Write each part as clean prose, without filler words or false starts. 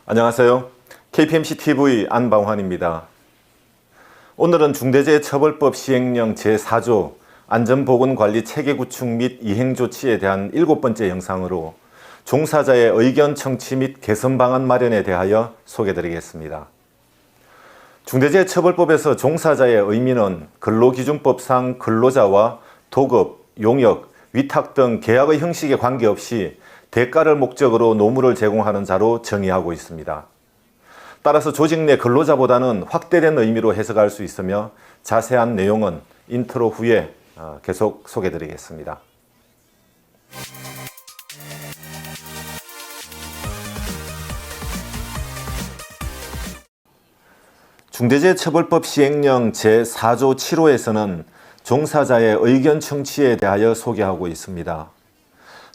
안녕하세요. KPMCTV 안방환입니다. 오늘은 중대재해처벌법 시행령 제4조 안전보건관리 체계구축 및 이행조치에 대한 7번째 영상으로 종사자의 의견 청취 및 개선 방안 마련에 대하여 소개드리겠습니다. 중대재해처벌법에서 종사자의 의미는 근로기준법상 근로자와 도급, 용역, 위탁 등 계약의 형식에 관계없이 대가를 목적으로 노무를 제공하는 자로 정의하고 있습니다. 따라서 조직 내 근로자보다는 확대된 의미로 해석할 수 있으며 자세한 내용은 인트로 후에 계속 소개드리겠습니다. 중대재해처벌법 시행령 제4조 7호에서는 종사자의 의견 청취에 대하여 소개하고 있습니다.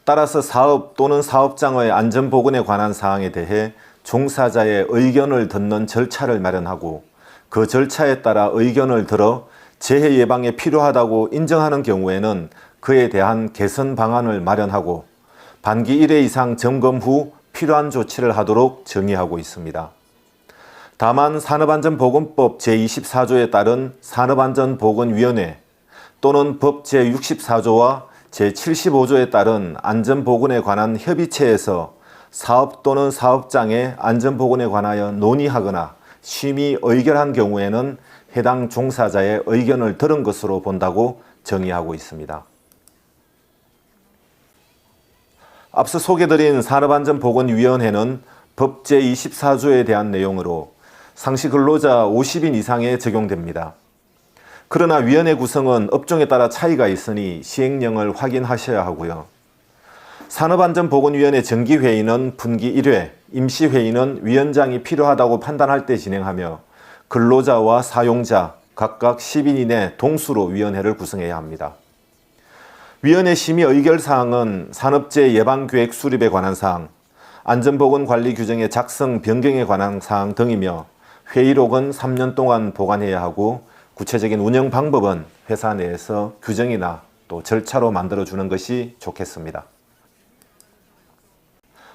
따라서 사업 또는 사업장의 안전보건에 관한 사항에 대해 종사자의 의견을 듣는 절차를 마련하고 그 절차에 따라 의견을 들어 재해 예방에 필요하다고 인정하는 경우에는 그에 대한 개선 방안을 마련하고 반기 1회 이상 점검 후 필요한 조치를 하도록 정의하고 있습니다. 다만 산업안전보건법 제24조에 따른 산업안전보건위원회 또는 법 제64조와 제75조에 따른 안전보건에 관한 협의체에서 사업 또는 사업장의 안전보건에 관하여 논의하거나 심의 의결한 경우에는 해당 종사자의 의견을 들은 것으로 본다고 정의하고 있습니다. 앞서 소개드린 산업안전보건위원회는 법 제24조에 대한 내용으로 상시 근로자 50인 이상에 적용됩니다. 그러나 위원회 구성은 업종에 따라 차이가 있으니 시행령을 확인하셔야 하고요. 산업안전보건위원회 정기회의는 분기 1회, 임시회의는 위원장이 필요하다고 판단할 때 진행하며 근로자와 사용자 각각 10인 이내 동수로 위원회를 구성해야 합니다. 위원회 심의 의결사항은 산업재해 예방계획 수립에 관한 사항, 안전보건관리 규정의 작성 변경에 관한 사항 등이며 회의록은 3년 동안 보관해야 하고 구체적인 운영 방법은 회사 내에서 규정이나 또 절차로 만들어주는 것이 좋겠습니다.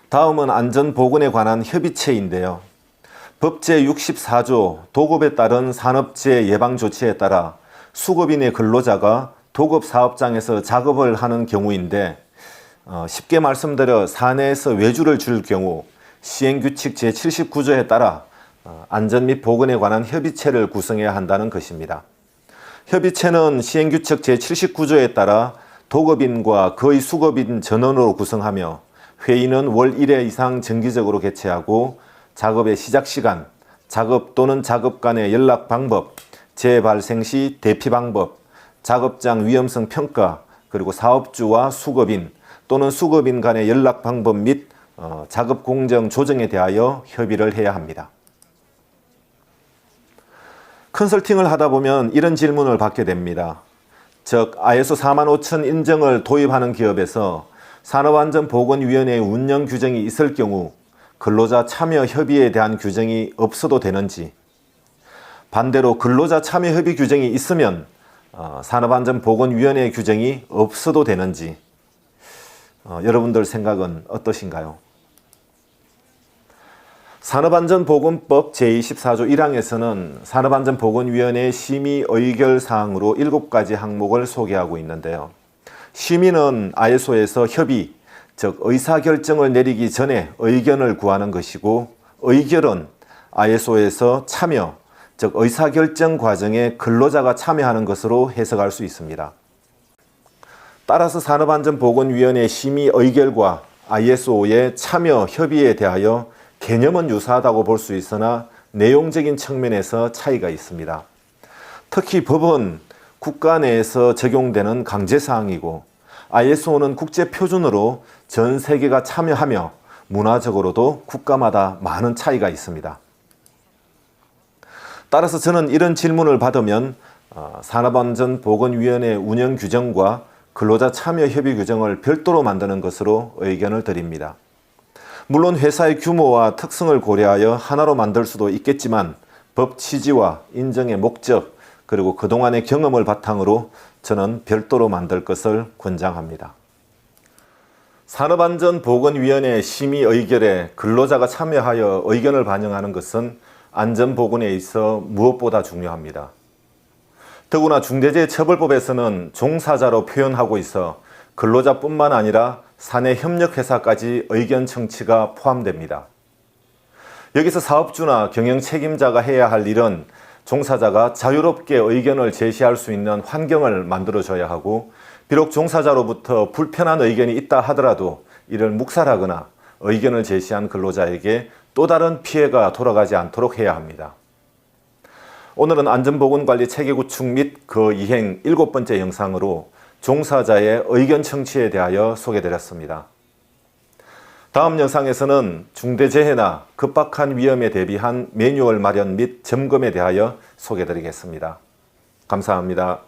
다음은 안전보건에 관한 협의체인데요. 법 제64조 도급에 따른 산업재해 예방조치에 따라 수급인의 근로자가 도급 사업장에서 작업을 하는 경우인데 쉽게 말씀드려 사내에서 외주를 줄 경우 시행규칙 제79조에 따라 안전 및 보건에 관한 협의체를 구성해야 한다는 것입니다. 협의체는 시행규칙 제79조에 따라 도급인과 거의 수급인 전원으로 구성하며 회의는 월 1회 이상 정기적으로 개최하고 작업의 시작 시간, 작업 또는 작업 간의 연락 방법, 재해 발생 시 대피 방법, 작업장 위험성 평가, 그리고 사업주와 수급인 또는 수급인 간의 연락 방법 및 작업 공정 조정에 대하여 협의를 해야 합니다. 컨설팅을 하다 보면 이런 질문을 받게 됩니다. 즉 ISO 45000 인증을 도입하는 기업에서 산업안전보건위원회의 운영 규정이 있을 경우 근로자 참여 협의에 대한 규정이 없어도 되는지, 반대로 근로자 참여 협의 규정이 있으면 산업안전보건위원회 규정이 없어도 되는지 여러분들 생각은 어떠신가요? 산업안전보건법 제24조 1항에서는 산업안전보건위원회 심의 의결사항으로 7가지 항목을 소개하고 있는데요. 심의는 ISO에서 협의, 즉 의사결정을 내리기 전에 의견을 구하는 것이고 의결은 ISO에서 참여, 즉 의사결정 과정에 근로자가 참여하는 것으로 해석할 수 있습니다. 따라서 산업안전보건위원회 심의 의결과 ISO의 참여 협의에 대하여 개념은 유사하다고 볼 수 있으나 내용적인 측면에서 차이가 있습니다. 특히 법은 국가 내에서 적용되는 강제사항이고 ISO는 국제표준으로 전 세계가 참여하며 문화적으로도 국가마다 많은 차이가 있습니다. 따라서 저는 이런 질문을 받으면 산업안전보건위원회 운영 규정과 근로자 참여 협의 규정을 별도로 만드는 것으로 의견을 드립니다. 물론 회사의 규모와 특성을 고려하여 하나로 만들 수도 있겠지만 법 취지와 인정의 목적 그리고 그동안의 경험을 바탕으로 저는 별도로 만들 것을 권장합니다. 산업안전보건위원회 심의 의결에 근로자가 참여하여 의견을 반영하는 것은 안전보건에 있어 무엇보다 중요합니다. 더구나 중대재해처벌법에서는 종사자로 표현하고 있어 근로자뿐만 아니라 사내 협력회사까지 의견 청취가 포함됩니다. 여기서 사업주나 경영 책임자가 해야 할 일은 종사자가 자유롭게 의견을 제시할 수 있는 환경을 만들어줘야 하고, 비록 종사자로부터 불편한 의견이 있다 하더라도 이를 묵살하거나 의견을 제시한 근로자에게 또 다른 피해가 돌아가지 않도록 해야 합니다. 오늘은 안전보건관리 체계 구축 및 그 이행 7번째 영상으로 종사자의 의견 청취에 대하여 소개드렸습니다. 다음 영상에서는 중대재해나 급박한 위험에 대비한 매뉴얼 마련 및 점검에 대하여 소개드리겠습니다. 감사합니다.